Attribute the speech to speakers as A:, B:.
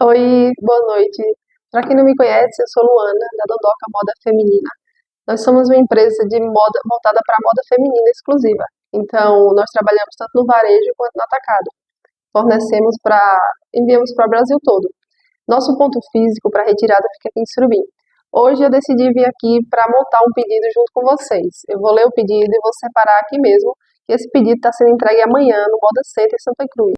A: Oi, boa noite. Para quem não me conhece, eu sou Luana, da Dondoca Moda Feminina. Nós somos uma empresa de moda voltada para a moda feminina exclusiva. Então, nós trabalhamos tanto no varejo quanto no atacado. Fornecemos para, enviamos para o Brasil todo. Nosso ponto físico para retirada fica aqui em Surubim. Hoje eu decidi vir aqui para montar um pedido junto com vocês. Eu vou ler o pedido e vou separar aqui mesmo, que esse pedido está sendo entregue amanhã no Moda Center Santa Cruz.